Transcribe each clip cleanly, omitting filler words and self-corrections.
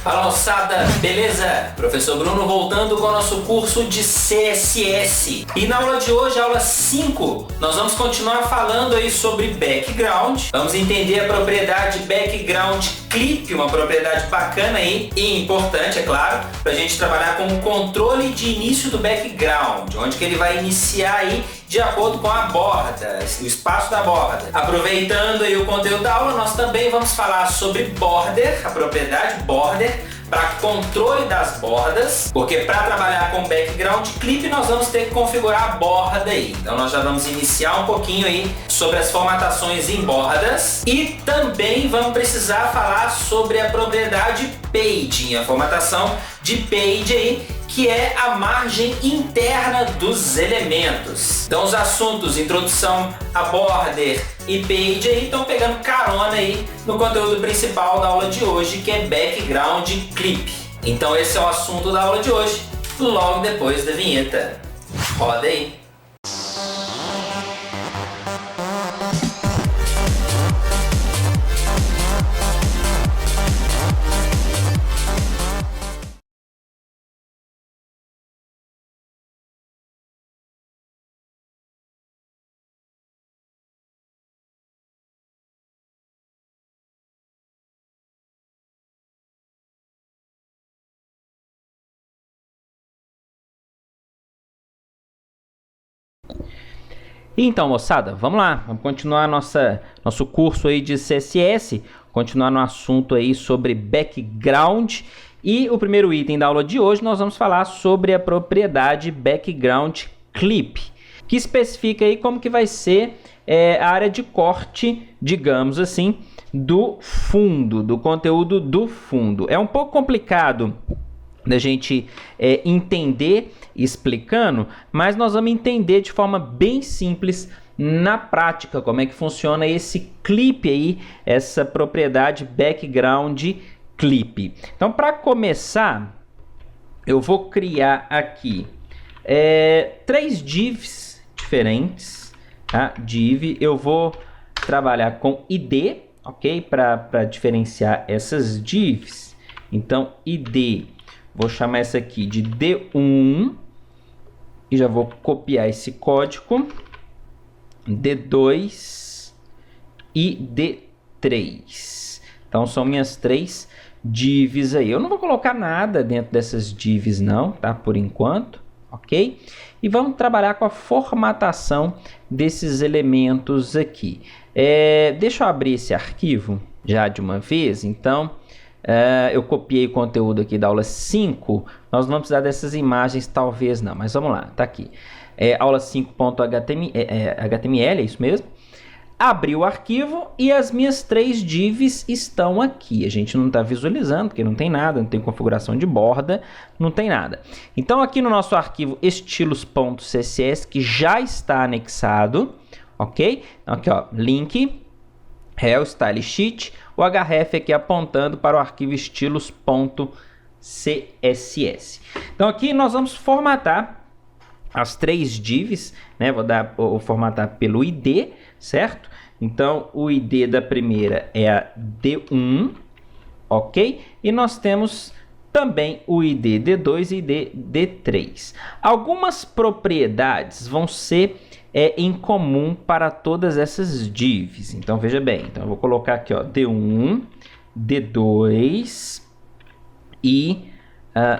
Fala, moçada, beleza? Professor Bruno voltando com o nosso curso de CSS. E na aula de hoje, aula 5, nós vamos continuar falando aí sobre background. Vamos entender a propriedade background clip, uma propriedade bacana aí e importante, é claro, para a gente trabalhar com o controle de início do background, onde que ele vai iniciar aí de acordo com a borda, o espaço da borda. Aproveitando aí o conteúdo da aula, nós também vamos falar sobre border, a propriedade border, para controle das bordas, porque para trabalhar com background clip nós vamos ter que configurar a borda aí. Então nós já vamos iniciar um pouquinho aí sobre as formatações em bordas e também vamos precisar falar sobre a propriedade paging, a formatação de page aí, que é a margem interna dos elementos. Então os assuntos introdução a border e page aí estão pegando carona aí no conteúdo principal da aula de hoje, que é background clip. Então esse é o assunto da aula de hoje, logo depois da vinheta. Roda aí! Então, moçada, vamos lá, vamos continuar nosso curso aí de CSS, continuar no assunto aí sobre background. E o primeiro item da aula de hoje nós vamos falar sobre a propriedade background clip, que especifica aí como que vai ser a área de corte, digamos assim, do fundo, do conteúdo do fundo. É um pouco complicado da gente entender explicando, mas nós vamos entender de forma bem simples na prática como é que funciona esse clipe aí, essa propriedade background clip. Então, para começar, eu vou criar aqui 3 divs diferentes, tá? Div, eu vou trabalhar com id, ok? Para diferenciar essas divs. Então, id, vou chamar essa aqui de D1 e já vou copiar esse código, D2 e D3. Então são minhas 3 divs aí. Eu não vou colocar nada dentro dessas divs não, tá? Por enquanto, ok? E vamos trabalhar com a formatação desses elementos aqui. Deixa eu abrir esse arquivo já de uma vez, então. Eu copiei o conteúdo aqui da aula 5, nós não vamos precisar dessas imagens, talvez não, mas vamos lá, tá aqui. Aula 5.html, é isso mesmo? Abri o arquivo e as minhas 3 divs estão aqui. A gente não está visualizando, porque não tem nada, não tem configuração de borda, não tem nada. Então aqui no nosso arquivo estilos.css, que já está anexado, ok? Então aqui ó, link, rel, style sheet, o href aqui apontando para o arquivo estilos.css. Então aqui nós vamos formatar as 3 divs, né? Vou formatar pelo id, certo? Então o id da primeira é a D1, ok? E nós temos também o id D2 e D3. Algumas propriedades vão ser em comum para todas essas divs. Então veja bem, então eu vou colocar aqui ó, D1, D2 e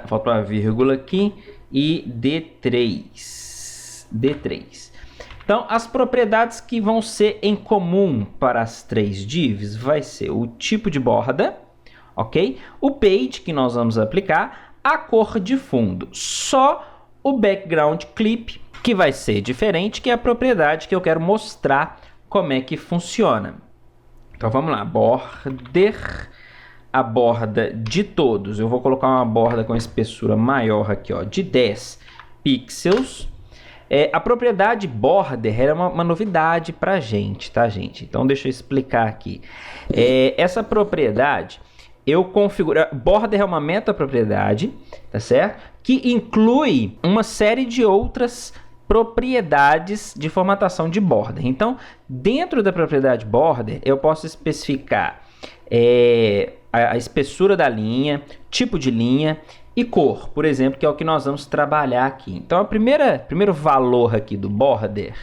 falta uma vírgula aqui e D3. Então as propriedades que vão ser em comum para as 3 divs vai ser o tipo de borda, ok? O page que nós vamos aplicar, a cor de fundo. Só o background clip que vai ser diferente, que é a propriedade que eu quero mostrar como é que funciona. Então vamos lá, border, a borda de todos. Eu vou colocar uma borda com espessura maior aqui, ó, de 10 pixels. A propriedade border é uma novidade para a gente, tá, gente? Então deixa eu explicar aqui. Essa propriedade eu configuro. Border é uma metapropriedade, tá certo? Que inclui uma série de outras propriedades de formatação de border. Então, dentro da propriedade border, eu posso especificar a espessura da linha, tipo de linha e cor, por exemplo, que é o que nós vamos trabalhar aqui. Então, primeiro valor aqui do border,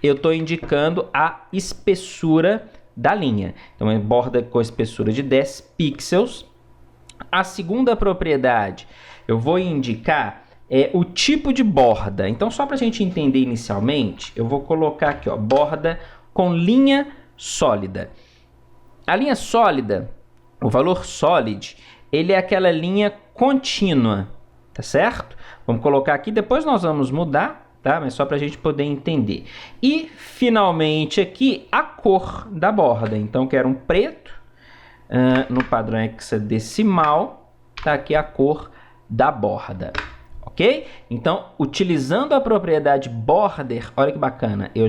eu estou indicando a espessura da linha. Então, é borda com espessura de 10 pixels. A segunda propriedade, eu vou indicar o tipo de borda. Então, só para a gente entender inicialmente, eu vou colocar aqui, ó, borda com linha sólida. A linha sólida, o valor solid, ele é aquela linha contínua, tá certo? Vamos colocar aqui, depois nós vamos mudar, tá? Mas só para a gente poder entender. E, finalmente, aqui, a cor da borda. Então, quero um preto, no padrão hexadecimal, tá aqui a cor da borda, ok? Então, utilizando a propriedade border, olha que bacana, eu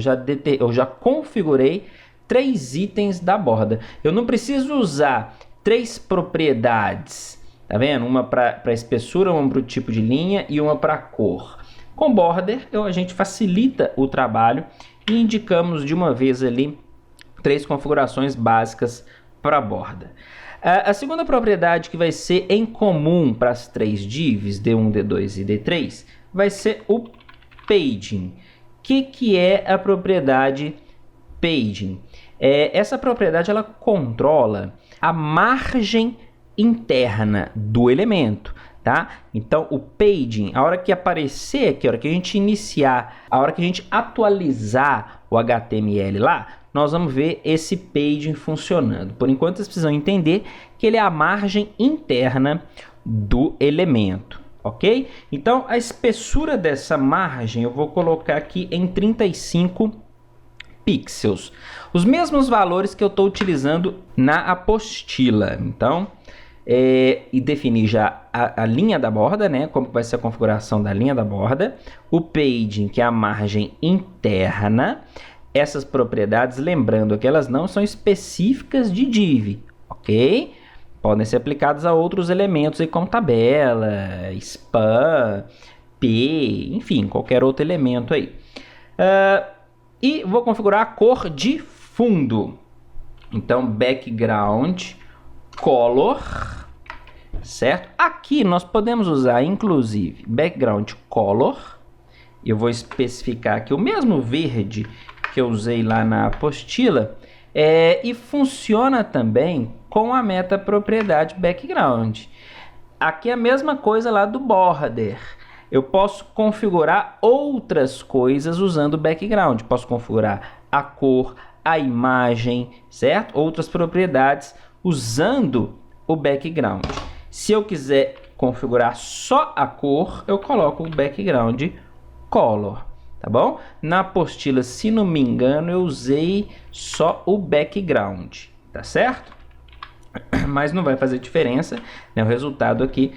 já configurei 3 itens da borda. Eu não preciso usar 3 propriedades, tá vendo? Uma para espessura, uma para o tipo de linha e uma para cor. Com border, a gente facilita o trabalho e indicamos de uma vez ali 3 configurações básicas para a borda. A segunda propriedade que vai ser em comum para as 3 divs, D1, D2 e D3, vai ser o paging. O que é a propriedade paging? Essa propriedade ela controla a margem interna do elemento, tá? Então, o paging, a hora que aparecer aqui, a hora que a gente iniciar, a hora que a gente atualizar o HTML lá, nós vamos ver esse paging funcionando. Por enquanto, vocês precisam entender que ele é a margem interna do elemento, ok? Então, a espessura dessa margem eu vou colocar aqui em 35 pixels. Os mesmos valores que eu estou utilizando na apostila. Então, e definir já a linha da borda, né? Como vai ser a configuração da linha da borda. O paging, que é a margem interna. Essas propriedades, lembrando que elas não são específicas de div, ok? Podem ser aplicadas a outros elementos, aí, como tabela, span, p, enfim, qualquer outro elemento aí. E vou configurar a cor de fundo. Então, background color, certo? Aqui nós podemos usar, inclusive, background color. Eu vou especificar aqui o mesmo verde que eu usei lá na apostila. E funciona também com a metapropriedade background. Aqui é a mesma coisa lá do border. Eu posso configurar outras coisas usando o background. Posso configurar a cor, a imagem, certo? Outras propriedades usando o background. Se eu quiser configurar só a cor, eu coloco o background color, tá bom? Na apostila, se não me engano, eu usei só o background, tá certo? Mas não vai fazer diferença, né? O resultado aqui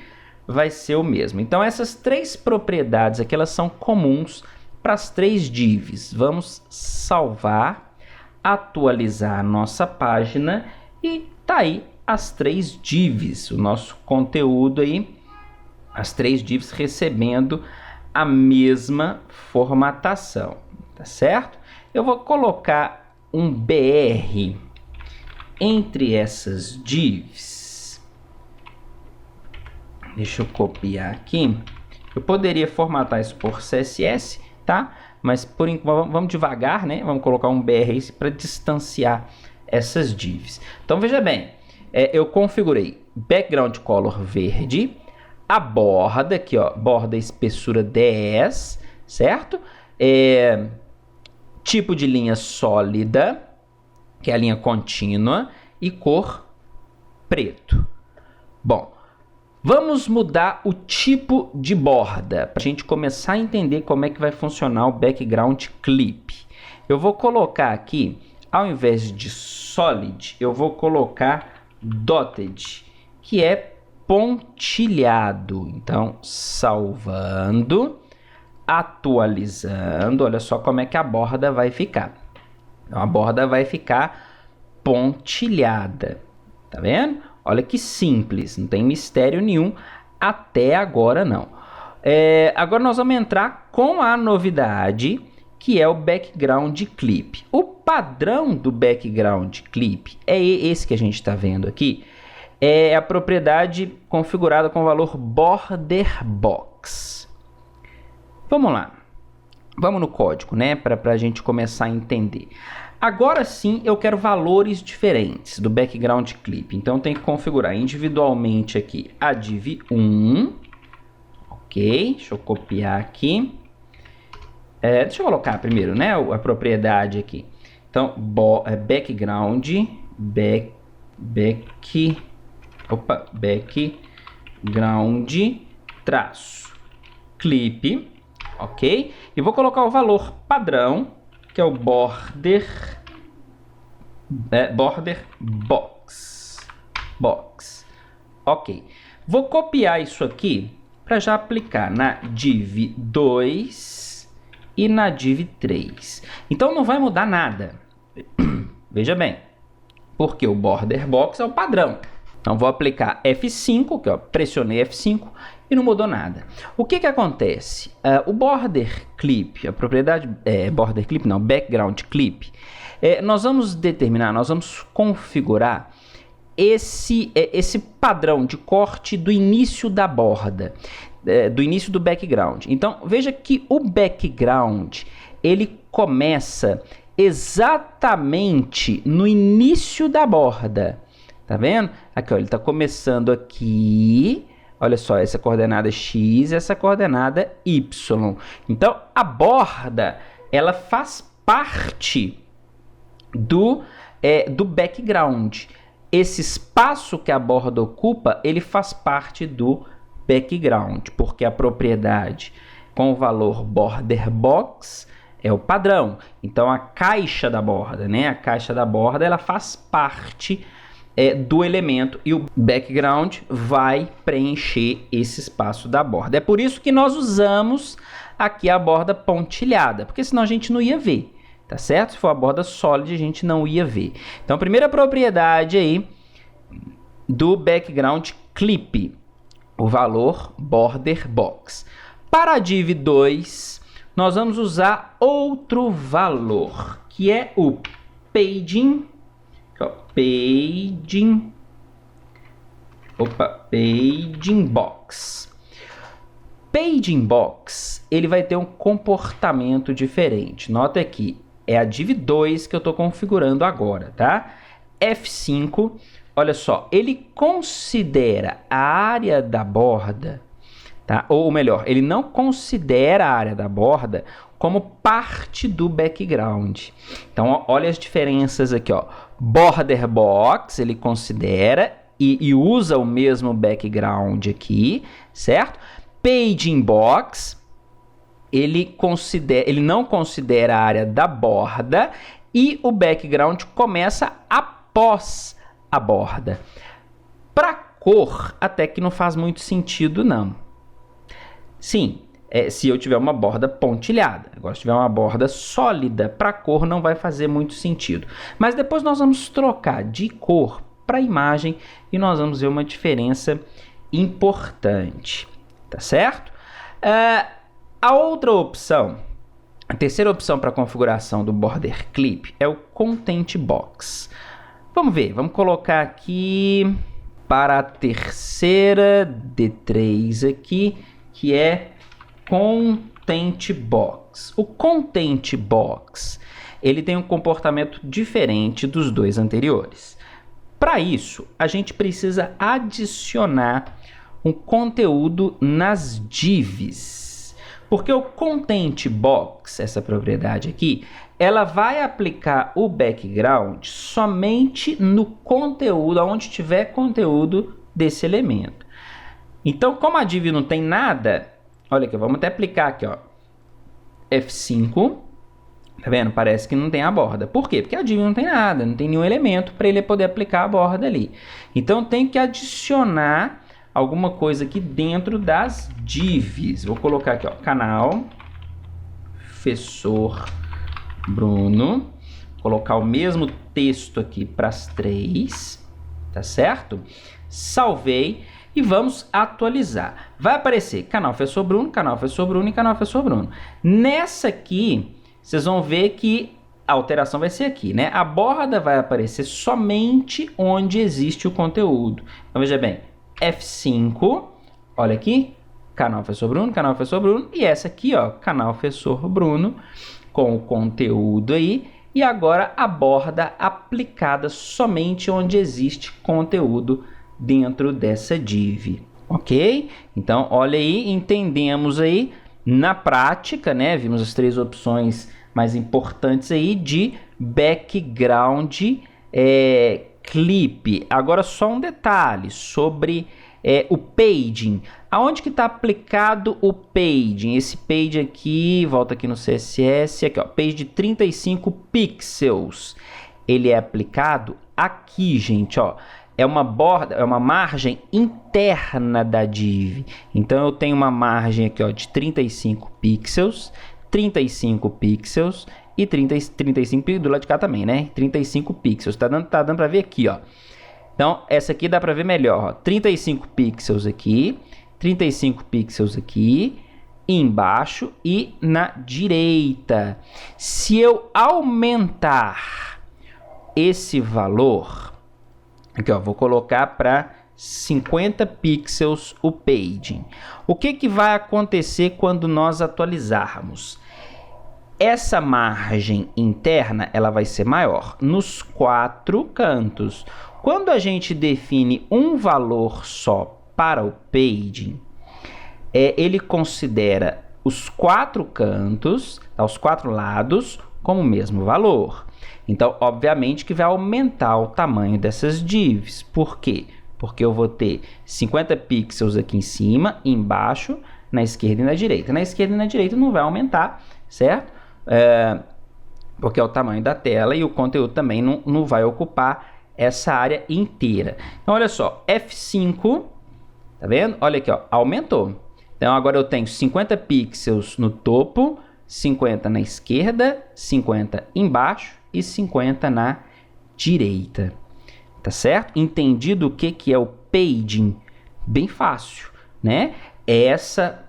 vai ser o mesmo. Então, essas 3 propriedades aqui, elas são comuns para as 3 divs. Vamos salvar, atualizar a nossa página e tá aí as 3 divs, o nosso conteúdo aí, as 3 divs recebendo a mesma formatação, tá certo? Eu vou colocar um BR entre essas divs. Deixa eu copiar aqui. Eu poderia formatar isso por CSS, tá? Mas por enquanto vamos devagar, né? Vamos colocar um BR para distanciar essas divs. Então veja bem, eu configurei background color verde, a borda aqui, ó, borda espessura 10, certo? Tipo de linha sólida, que é a linha contínua, e cor preto. Bom, vamos mudar o tipo de borda para a gente começar a entender como é que vai funcionar o background clip. Eu vou colocar aqui, ao invés de solid, eu vou colocar dotted, que é pontilhado. Então, salvando, atualizando, olha só como é que a borda vai ficar. Então, a borda vai ficar pontilhada, tá vendo? Olha que simples, não tem mistério nenhum até agora não. Agora nós vamos entrar com a novidade, que é o background clip. O padrão do background clip é esse que a gente está vendo aqui. é a propriedade configurada com o valor border box. Vamos lá. Vamos no código, né? Para a gente começar a entender. Agora sim eu quero valores diferentes do background clip. Então tem que configurar individualmente aqui a div 1. Ok, deixa eu copiar aqui. Deixa eu colocar primeiro, né, a propriedade aqui. Então, background, background, traço, clip, ok? E vou colocar o valor padrão, que é o border box, ok. Vou copiar isso aqui para já aplicar na div 2 e na div 3. Então não vai mudar nada. Veja bem, porque o border box é o padrão. Então vou aplicar F5, que eu pressionei F5 e não mudou nada. O que que acontece? O border clip, a propriedade border clip não, background clip, nós vamos configurar esse padrão de corte do início da borda, do início do background. Então veja que o background ele começa exatamente no início da borda. Tá vendo? Aqui, ó, ele está começando aqui. Olha só, essa coordenada X e essa coordenada Y. Então, a borda, ela faz parte do background. Esse espaço que a borda ocupa, ele faz parte do background, porque a propriedade com o valor border box é o padrão. Então, a caixa da borda, né? A caixa da borda, ela faz parte do elemento e o background vai preencher esse espaço da borda. É por isso que nós usamos aqui a borda pontilhada, porque senão a gente não ia ver, tá certo? Se for a borda sólida, a gente não ia ver. Então, a primeira propriedade aí do background clip, o valor border box. Para a div 2, nós vamos usar outro valor, que é o paging box. Paging box, ele vai ter um comportamento diferente. Nota aqui, é a div 2 que eu estou configurando agora, tá? F5, olha só, ele considera a área da borda, tá? Ou melhor, ele não considera a área da borda como parte do background. Então, olha as diferenças aqui, ó. Border box, ele considera e usa o mesmo background aqui, certo? Paging box, ele não considera a área da borda e o background começa após a borda. Para cor, até que não faz muito sentido, não. Sim, se eu tiver uma borda pontilhada. Agora, se tiver uma borda sólida, para cor não vai fazer muito sentido. Mas depois nós vamos trocar de cor para imagem e nós vamos ver uma diferença importante. Tá certo? A outra opção, a terceira opção para configuração do border clip é o content box. Vamos ver, vamos colocar aqui para a terceira D3 aqui, que é Content Box. O Content Box, ele tem um comportamento diferente dos dois anteriores. Para isso, a gente precisa adicionar um conteúdo nas divs. Porque o Content Box, essa propriedade aqui, ela vai aplicar o background somente no conteúdo, onde tiver conteúdo desse elemento. Então, como a div não tem nada, olha aqui, vamos até aplicar aqui, ó, F5, tá vendo? Parece que não tem a borda. Por quê? Porque a div não tem nada, não tem nenhum elemento para ele poder aplicar a borda ali. Então, tem que adicionar alguma coisa aqui dentro das divs. Vou colocar aqui, ó, canal, professor Bruno, colocar o mesmo texto aqui para as três, tá certo? Salvei. E vamos atualizar. Vai aparecer canal professor Bruno, canal professor Bruno e canal professor Bruno. Nessa aqui, vocês vão ver que a alteração vai ser aqui, né? A borda vai aparecer somente onde existe o conteúdo. Então, veja bem, F5, olha aqui, canal Professor Bruno, e essa aqui, ó, canal Professor Bruno, com o conteúdo aí, e agora a borda aplicada somente onde existe conteúdo dentro dessa div, ok? Então, olha aí, entendemos aí na prática, né? Vimos as três opções mais importantes aí de background clip. Agora só um detalhe sobre o paging. Aonde que está aplicado o paging? Esse page aqui, volta aqui no CSS, aqui ó, page de 35 pixels. Ele é aplicado aqui, gente, ó. É uma borda, é uma margem interna da div. Então eu tenho uma margem aqui, ó, de 35 pixels, 35 pixels e 35 do lado de cá também, né? 35 pixels. Tá dando para ver aqui, ó. Então essa aqui dá para ver melhor, ó. 35 pixels aqui, 35 pixels aqui, embaixo e na direita. Se eu aumentar esse valor, aqui ó, vou colocar para 50 pixels o paging. O que vai acontecer quando nós atualizarmos? Essa margem interna ela vai ser maior nos 4 cantos. Quando a gente define um valor só para o paging, ele considera os 4 cantos, os 4 lados, como o mesmo valor. Então, obviamente que vai aumentar o tamanho dessas divs. Por quê? Porque eu vou ter 50 pixels aqui em cima, embaixo, na esquerda e na direita. Na esquerda e na direita não vai aumentar, certo? Porque é o tamanho da tela e o conteúdo também não vai ocupar essa área inteira. Então, olha só, F5, tá vendo? Olha aqui, ó, aumentou. Então, agora eu tenho 50 pixels no topo, 50 na esquerda, 50 embaixo e 50 na direita. Tá certo? Entendido o que é o paging? Bem fácil, né? Essa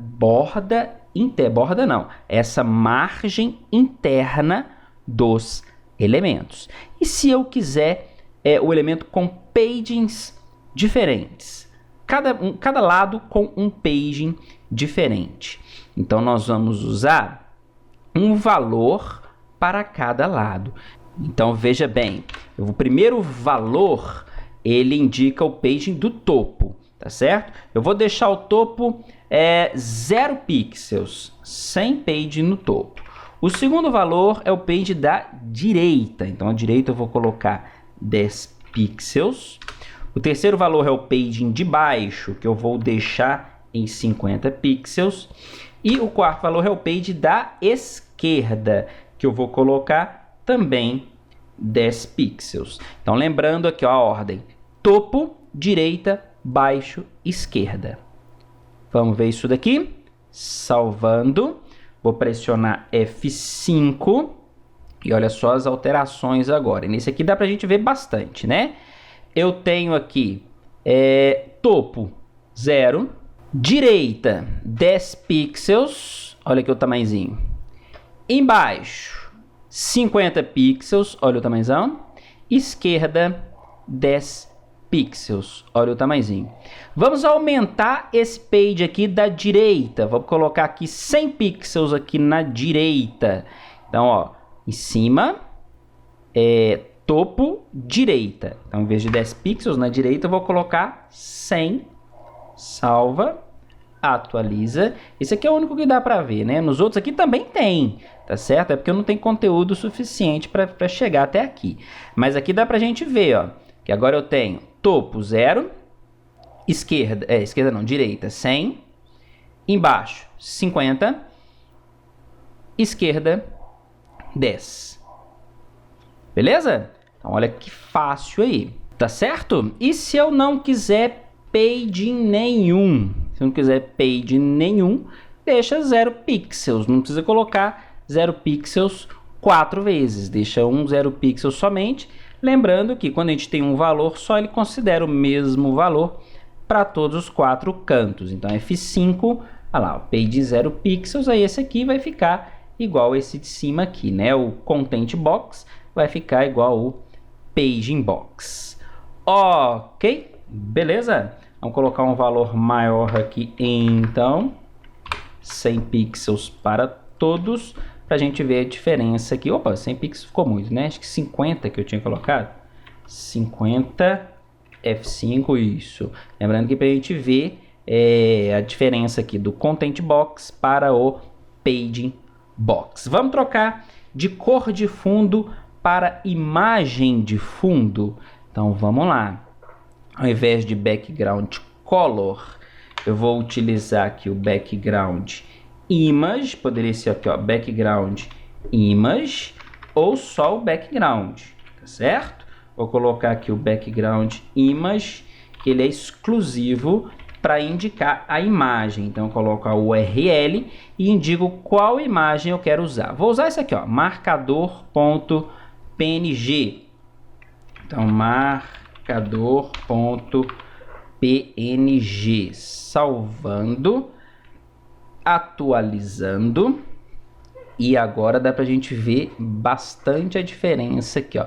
essa margem interna dos elementos. E se eu quiser o elemento com pagings diferentes? Cada lado com um paging diferente. Então, nós vamos usar um valor para cada lado. Então, veja bem, o primeiro valor, ele indica o paging do topo, tá certo? Eu vou deixar o topo 0 pixels, sem page no topo. O segundo valor é o page da direita. Então, à direita eu vou colocar 10 pixels. O terceiro valor é o paging de baixo, que eu vou deixar em 50 pixels. E o quarto valor é o page da esquerda, que eu vou colocar também 10 pixels. Então, lembrando aqui ó, a ordem: topo, direita, baixo, esquerda. Vamos ver isso daqui? Salvando. Vou pressionar F5. E olha só as alterações agora. E nesse aqui dá pra gente ver bastante, né? Eu tenho aqui topo 0, direita 10 pixels, olha aqui o tamanhozinho. Embaixo 50 pixels, olha o tamanhozão. Esquerda 10 pixels, olha o tamanhozinho. Vamos aumentar esse page aqui da direita. Vou colocar aqui 100 pixels aqui na direita. Então, ó, em cima topo direita. Então, em vez de 10 pixels na direita, eu vou colocar 100. Salva, atualiza. Esse aqui é o único que dá para ver, né? Nos outros aqui também tem, tá certo? É porque eu não tenho conteúdo suficiente para chegar até aqui. Mas aqui dá pra gente ver, ó, que agora eu tenho topo 0, direita 100, embaixo 50, esquerda 10. Beleza? Então, olha que fácil aí, tá certo? E se eu não quiser paging nenhum? Se eu não quiser paging nenhum, deixa 0 pixels. Não precisa colocar 0 pixels 4 vezes. Deixa 0 pixels somente. Lembrando que quando a gente tem um valor só, ele considera o mesmo valor para todos os 4 cantos. Então, F5, olha lá, page 0 pixels, aí esse aqui vai ficar igual esse de cima aqui, né? O Content Box vai ficar igual o Paging Box. Ok? Beleza? Vamos colocar um valor maior aqui, então. 100 pixels para todos, para a gente ver a diferença aqui. Opa, 100 pixels ficou muito, né? Acho que 50 que eu tinha colocado. 50, F5, isso. Lembrando que para a gente ver a diferença aqui do Content Box para o Paging Box. Vamos trocar de cor de fundo para imagem de fundo. Então vamos lá. Ao invés de background color, eu vou utilizar aqui o background image, poderia ser aqui, ó, background image, ou só o background, tá certo? Vou colocar aqui o background image, que ele é exclusivo para indicar a imagem. Então eu coloco a URL e indico qual imagem eu quero usar. Vou usar esse aqui, ó, marcador.png. Então marcador.png. Salvando, atualizando, e agora dá para a gente ver bastante a diferença aqui, ó.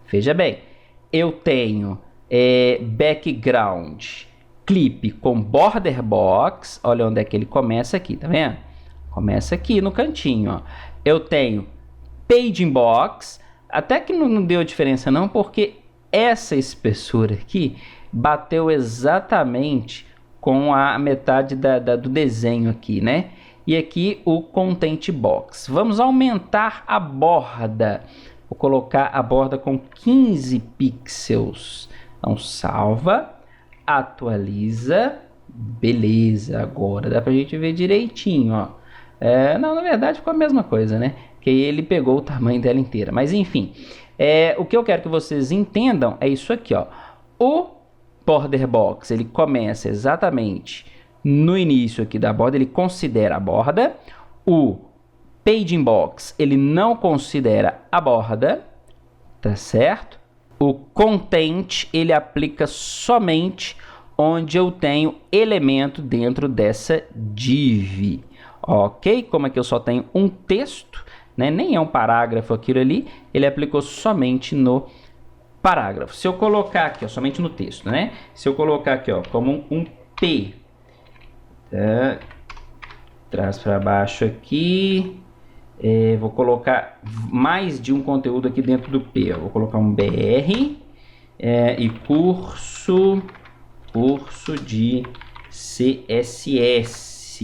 Veja bem, eu tenho background clip com border box, olha onde é que ele começa aqui, tá vendo? Começa aqui no cantinho, ó. Eu tenho paging box, até que não deu diferença não, porque essa espessura aqui bateu exatamente com a metade do desenho aqui, né? E aqui o Content Box. Vamos aumentar a borda. Vou colocar a borda com 15 pixels. Então salva, atualiza, beleza. Agora dá pra gente ver direitinho, ó. Não, na verdade ficou a mesma coisa, né? Que ele pegou o tamanho dela inteira. Mas enfim, o que eu quero que vocês entendam é isso aqui, ó. O border box, ele começa exatamente no início aqui da borda, ele considera a borda. O paging box, ele não considera a borda, tá certo? O content, ele aplica somente onde eu tenho elemento dentro dessa div, ok? Como é que eu só tenho um texto, né? Nem é um parágrafo aquilo ali, ele aplicou somente no parágrafo. Se eu colocar aqui, ó, somente no texto, né? Se eu colocar aqui, ó, como um P, tá? Traz para baixo aqui, vou colocar mais de um conteúdo aqui dentro do P, ó. Vou colocar um BR e curso de CSS,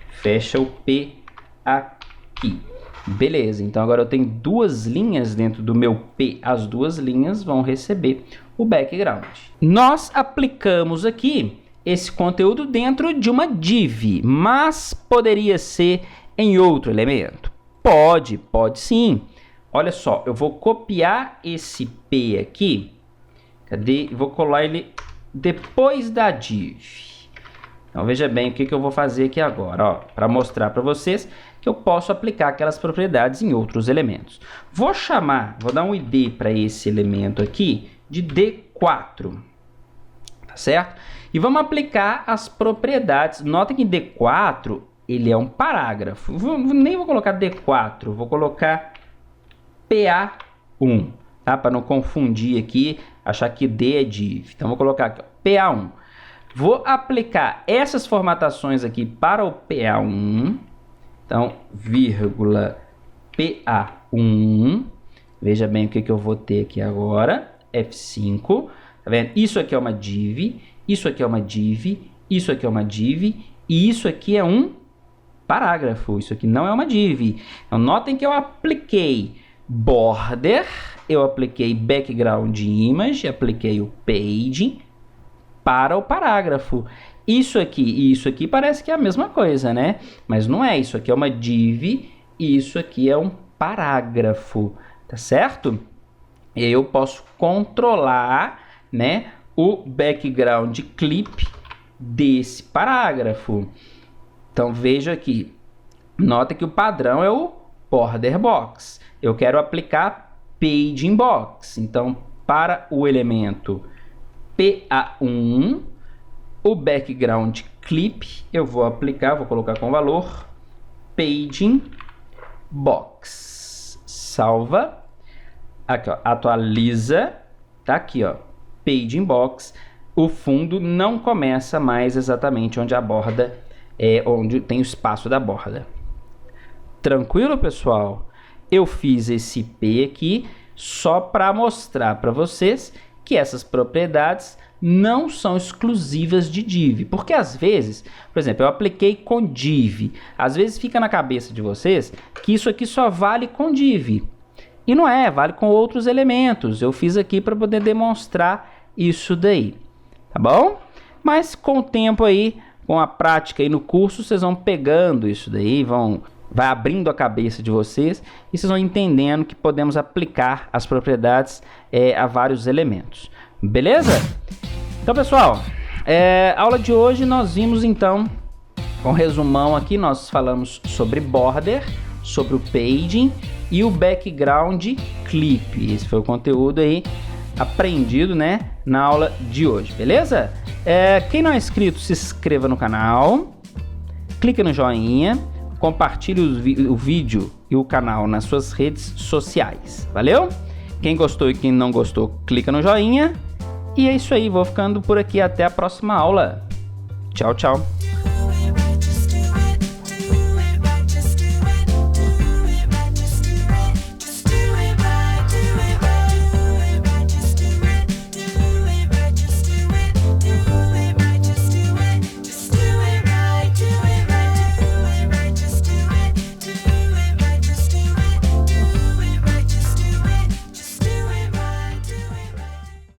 fecha o P aqui. Beleza, então agora eu tenho duas linhas dentro do meu P. As duas linhas vão receber o background. Nós aplicamos aqui esse conteúdo dentro de uma div, mas poderia ser em outro elemento? Pode sim. Olha só, eu vou copiar esse P aqui. Cadê? Vou colar ele depois da div. Então veja bem o que eu vou fazer aqui agora, ó, para mostrar para vocês que eu posso aplicar aquelas propriedades em outros elementos. Vou dar um ID para esse elemento aqui de D4, tá certo? E vamos aplicar as propriedades. Nota que D4, ele é um parágrafo. Nem vou colocar D4, vou colocar PA1, tá? Para não confundir aqui, achar que D é div. Então vou colocar aqui, ó, PA1. Vou aplicar essas formatações aqui para o PA1. Então, vírgula PA1. Veja bem o que eu vou ter aqui agora. F5. Tá vendo? Isso aqui é uma div. Isso aqui é uma div. Isso aqui é uma div. E isso aqui é um parágrafo. Isso aqui não é uma div. Então, notem que eu apliquei border. Eu apliquei background image. Apliquei o paging para o parágrafo. Isso aqui e isso aqui parece que é a mesma coisa, né? Mas não é. Isso aqui é uma div e isso aqui é um parágrafo, tá certo? E aí eu posso controlar, né, o background clip desse parágrafo. Então veja aqui. Nota que o padrão é o border box. Eu quero aplicar paging box. Então, para o elemento PA1, o background clip eu vou aplicar, vou colocar com valor Paging Box. Salva. Aqui, ó, atualiza. Tá aqui, ó, Paging Box. O fundo não começa mais exatamente onde a borda onde tem o espaço da borda. Tranquilo, pessoal? Eu fiz esse IP aqui só para mostrar para vocês que essas propriedades não são exclusivas de div, porque às vezes, por exemplo, eu apliquei com div, às vezes fica na cabeça de vocês que isso aqui só vale com div, e não é, vale com outros elementos. Eu fiz aqui para poder demonstrar isso daí, tá bom? Mas com o tempo aí, com a prática aí no curso, vocês vão pegando isso daí, vai abrindo a cabeça de vocês e vocês vão entendendo que podemos aplicar as propriedades a vários elementos. Beleza? Então, pessoal, aula de hoje nós vimos então, com resumão aqui, nós falamos sobre border, sobre o paging e o background clip. Esse foi o conteúdo aí aprendido, né, na aula de hoje, beleza? Quem não é inscrito, se inscreva no canal, clique no joinha, compartilhe o vídeo e o canal nas suas redes sociais, valeu? Quem gostou e quem não gostou, clica no joinha. E é isso aí, vou ficando por aqui, até a próxima aula. Tchau, tchau.